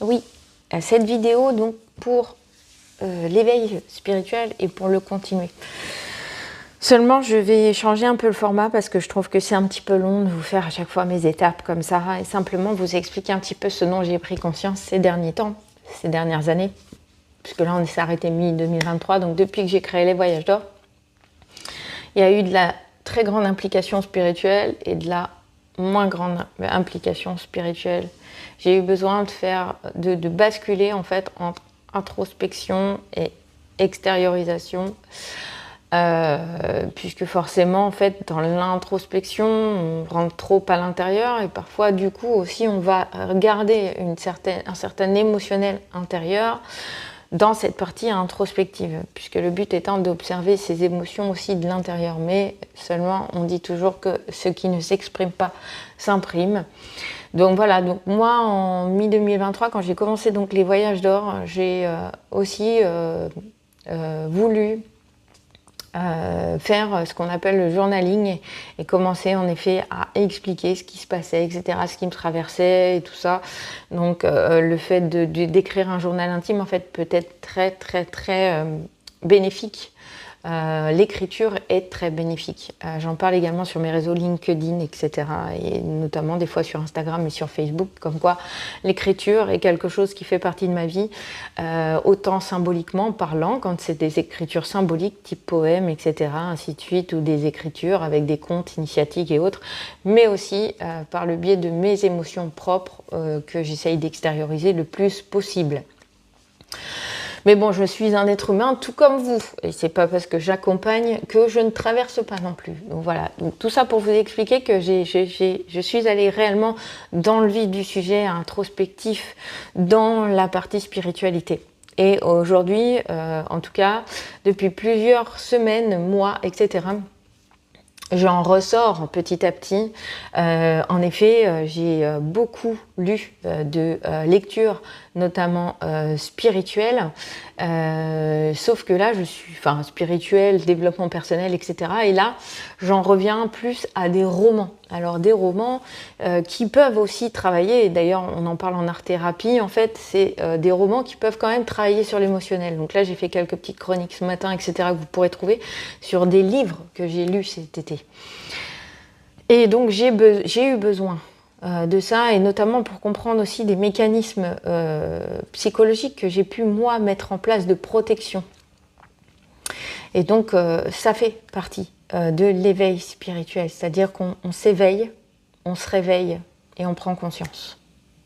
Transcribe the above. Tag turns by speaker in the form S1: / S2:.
S1: Oui, cette vidéo donc pour l'éveil spirituel et pour le continuer. Seulement, je vais changer un peu le format parce que je trouve que c'est un petit peu long de vous faire à chaque fois mes étapes comme ça et simplement vous expliquer un petit peu ce dont j'ai pris conscience ces derniers temps, ces dernières années, puisque là on s'est arrêté mi-2023, donc depuis que j'ai créé les Voyages d'Or, il y a eu de la très grande implication spirituelle et de la moins grande implication spirituelle. J'ai eu besoin de basculer en fait entre introspection et extériorisation. Puisque forcément en fait dans l'introspection on rentre trop à l'intérieur et parfois du coup aussi on va garder un certain émotionnel intérieur dans cette partie introspective, puisque le but étant d'observer ces émotions aussi de l'intérieur, mais seulement on dit toujours que ce qui ne s'exprime pas s'imprime. Donc voilà, donc moi en mi-2023 quand j'ai commencé donc les Voyages d'Or, j'ai aussi voulu faire ce qu'on appelle le journaling et commencer en effet à expliquer ce qui se passait, etc., ce qui me traversait et tout ça. Donc le fait d'écrire un journal intime en fait peut être très bénéfique. L'écriture est très bénéfique. J'en parle également sur mes réseaux LinkedIn, etc. Et notamment des fois sur Instagram et sur Facebook, comme quoi l'écriture est quelque chose qui fait partie de ma vie, autant symboliquement parlant, quand c'est des écritures symboliques, type poèmes, etc., ainsi de suite, ou des écritures avec des contes initiatiques et autres, mais aussi par le biais de mes émotions propres que j'essaye d'extérioriser le plus possible. Mais bon, je suis un être humain tout comme vous. Et c'est pas parce que j'accompagne que je ne traverse pas non plus. Donc voilà. Donc, tout ça pour vous expliquer que je suis allée réellement dans le vif du sujet, introspectif, dans la partie spiritualité. Et aujourd'hui, en tout cas, depuis plusieurs semaines, mois, etc., j'en ressors petit à petit. En effet, j'ai beaucoup lu de lectures, notamment spirituelles. Sauf que là, je suis, spirituel, développement personnel, etc. Et là, j'en reviens plus à des romans. Alors des romans qui peuvent aussi travailler, et d'ailleurs on en parle en art-thérapie, en fait c'est des romans qui peuvent quand même travailler sur l'émotionnel. Donc là j'ai fait quelques petites chroniques ce matin, etc. que vous pourrez trouver sur des livres que j'ai lus cet été. Et donc j'ai eu besoin de ça, et notamment pour comprendre aussi des mécanismes psychologiques que j'ai pu moi mettre en place de protection. Et donc ça fait partie de l'éveil spirituel, c'est-à-dire qu'on s'éveille, on se réveille et on prend conscience.